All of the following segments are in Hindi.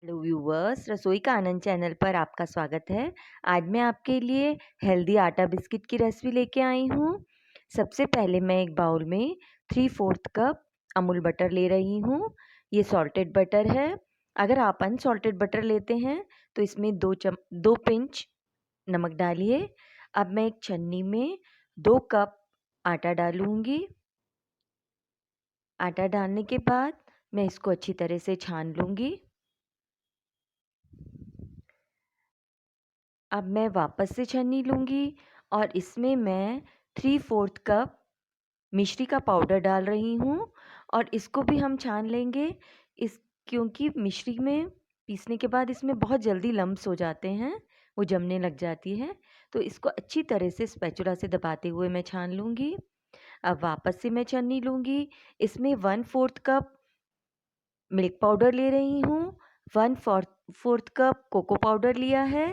हेलो व्यूवर्स, रसोई का आनंद चैनल पर आपका स्वागत है। आज मैं आपके लिए हेल्दी आटा बिस्किट की रेसिपी लेके आई हूँ। सबसे पहले मैं एक बाउल में 3/4 कप अमूल बटर ले रही हूँ। ये सॉल्टेड बटर है। अगर आप अनसॉल्टेड बटर लेते हैं तो इसमें 2 पिंच नमक डालिए। अब मैं एक छन्नी में 2 कप आटा डालूँगी। आटा डालने के बाद मैं इसको अच्छी तरह से छान लूँगी। अब मैं वापस से छन्नी लूँगी और इसमें मैं 3/4 कप मिश्री का पाउडर डाल रही हूँ और इसको भी हम छान लेंगे। इस क्योंकि मिश्री में पीसने के बाद इसमें बहुत जल्दी लम्प्स हो जाते हैं, वो जमने लग जाती है। तो इसको अच्छी तरह से स्पैचुला से दबाते हुए मैं छान लूँगी। अब वापस से मैं छन्नी लूँगी। इसमें 1/4 कप मिल्क पाउडर ले रही हूँ, 1/4 कप कोको पाउडर लिया है,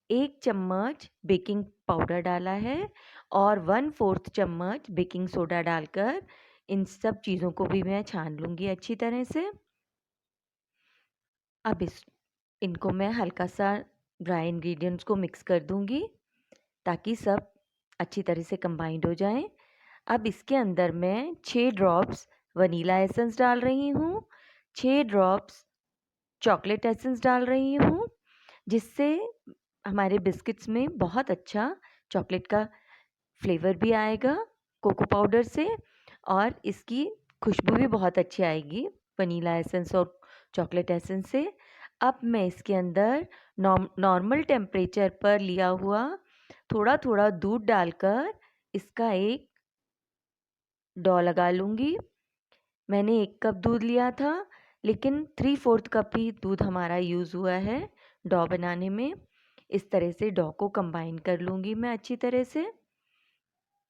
1 चम्मच बेकिंग पाउडर डाला है और 1/4 चम्मच बेकिंग सोडा डालकर इन सब चीज़ों को भी मैं छान लूँगी अच्छी तरह से। अब इनको मैं हल्का सा ड्राई इंग्रेडिएंट्स को मिक्स कर दूँगी ताकि सब अच्छी तरह से कंबाइंड हो जाएं। अब इसके अंदर मैं 6 ड्रॉप्स वनीला एसेंस डाल रही हूँ, 6 ड्रॉप्स चॉकलेट एसेंस डाल रही हूँ, जिससे हमारे बिस्किट्स में बहुत अच्छा चॉकलेट का फ्लेवर भी आएगा कोको पाउडर से और इसकी खुशबू भी बहुत अच्छी आएगी वनीला एसेंस और चॉकलेट एसेंस से। अब मैं इसके अंदर नॉर्मल टेम्परेचर पर लिया हुआ थोड़ा थोड़ा दूध डालकर इसका एक डो लगा लूँगी। मैंने 1 कप दूध लिया था, लेकिन 3/4 कप ही दूध हमारा यूज़ हुआ है डो बनाने में। इस तरह से डो को कंबाइन कर लूँगी मैं अच्छी तरह से,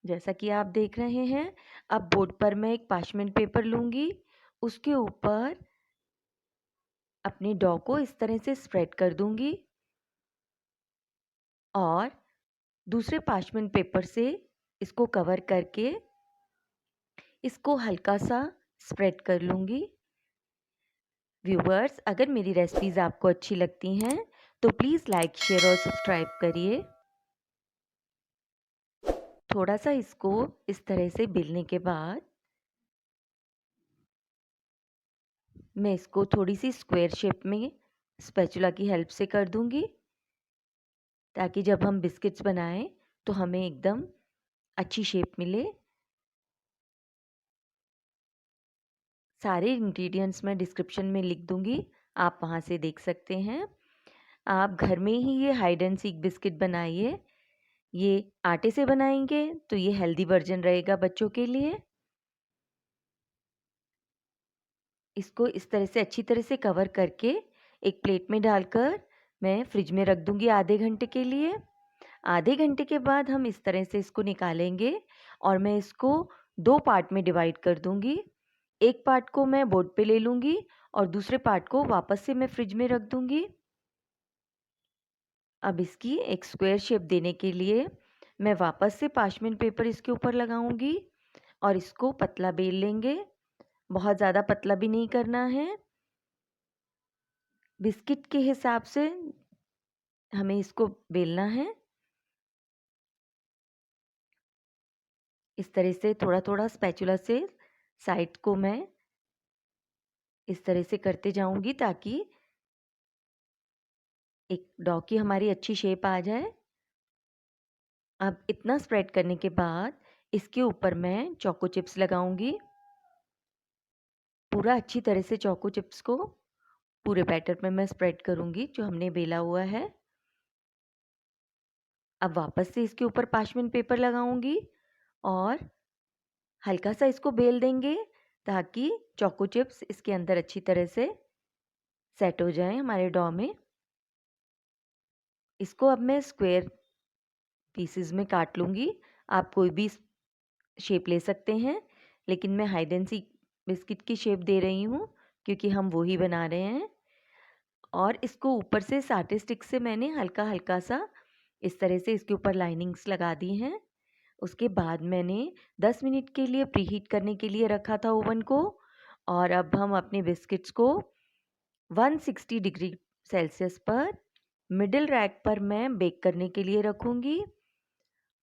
जैसा कि आप देख रहे हैं। अब बोर्ड पर मैं एक पार्चमेंट पेपर लूँगी, उसके ऊपर अपने डो को इस तरह से स्प्रेड कर दूँगी और दूसरे पार्चमेंट पेपर से इसको कवर करके इसको हल्का सा स्प्रेड कर लूँगी। व्यूवर्स, अगर मेरी रेसिपीज़ आपको अच्छी लगती हैं तो प्लीज़ लाइक, शेयर और सब्सक्राइब करिए। थोड़ा सा इसको इस तरह से बेलने के बाद मैं इसको थोड़ी सी स्क्वायर शेप में स्पैचुला की हेल्प से कर दूंगी, ताकि जब हम बिस्किट्स बनाएं तो हमें एकदम अच्छी शेप मिले। सारे इंग्रेडिएंट्स मैं डिस्क्रिप्शन में लिख दूंगी, आप वहां से देख सकते हैं। आप घर में ही ये हाइड एंड सीक बिस्किट बनाइए। ये आटे से बनाएंगे तो ये हेल्दी वर्जन रहेगा बच्चों के लिए। इसको इस तरह से अच्छी तरह से कवर करके एक प्लेट में डालकर मैं फ्रिज में रख दूंगी आधे घंटे के लिए। आधे घंटे के बाद हम इस तरह से इसको निकालेंगे और मैं इसको 2 पार्ट में डिवाइड कर दूंगी। एक पार्ट को मैं बोर्ड पे ले लूँगी और दूसरे पार्ट को वापस से मैं फ्रिज में रख दूंगी। अब इसकी एक स्क्वायर शेप देने के लिए मैं वापस से पार्चमेंट पेपर इसके ऊपर लगाऊंगी और इसको पतला बेल लेंगे। बहुत ज़्यादा पतला भी नहीं करना है, बिस्किट के हिसाब से हमें इसको बेलना है। इस तरह से थोड़ा थोड़ा स्पैचुला से साइड को मैं इस तरह से करते जाऊंगी ताकि एक डॉ की हमारी अच्छी शेप आ जाए। अब इतना स्प्रेड करने के बाद इसके ऊपर मैं चोको चिप्स लगाऊंगी। पूरा अच्छी तरह से चोको चिप्स को पूरे बैटर में मैं स्प्रेड करूंगी जो हमने बेला हुआ है। अब वापस से इसके ऊपर पार्चमेंट पेपर लगाऊंगी और हल्का सा इसको बेल देंगे ताकि चोको चिप्स इसके अंदर अच्छी तरह से सेट हो जाएं हमारे डॉ में। इसको अब मैं स्क्वायर पीसेस में काट लूँगी। आप कोई भी शेप ले सकते हैं, लेकिन मैं हाइड एंड सीक बिस्किट की शेप दे रही हूँ क्योंकि हम वो ही बना रहे हैं। और इसको ऊपर से साटे स्टिक से मैंने हल्का हल्का सा इस तरह से इसके ऊपर लाइनिंग्स लगा दी हैं। उसके बाद मैंने 10 मिनट के लिए प्रीहीट करने के लिए रखा था ओवन को। और अब हम अपने बिस्किट्स को 160 डिग्री सेल्सियस पर मिडिल रैक पर मैं बेक करने के लिए रखूँगी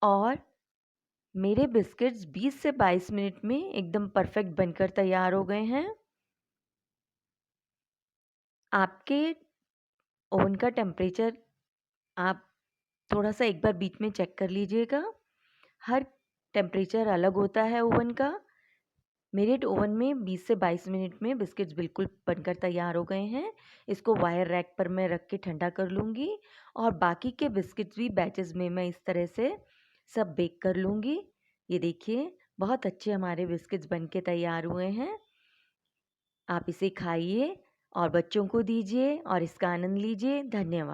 और मेरे बिस्किट्स 20 से 22 मिनट में एकदम परफेक्ट बनकर तैयार हो गए हैं। आपके ओवन का टेम्परेचर आप थोड़ा-सा एक बार बीच में चेक कर लीजिएगा। हर टेम्परेचर अलग होता है ओवन का। मेरे ओवन में 20 से 22 मिनट में बिस्किट्स बिल्कुल बनकर तैयार हो गए हैं। इसको वायर रैक पर मैं रख के ठंडा कर लूँगी और बाकी के बिस्किट्स भी बैचेज़ में मैं इस तरह से सब बेक कर लूँगी। ये देखिए बहुत अच्छे हमारे बिस्किट्स बन के तैयार हुए हैं। आप इसे खाइए और बच्चों को दीजिए और इसका आनंद लीजिए। धन्यवाद।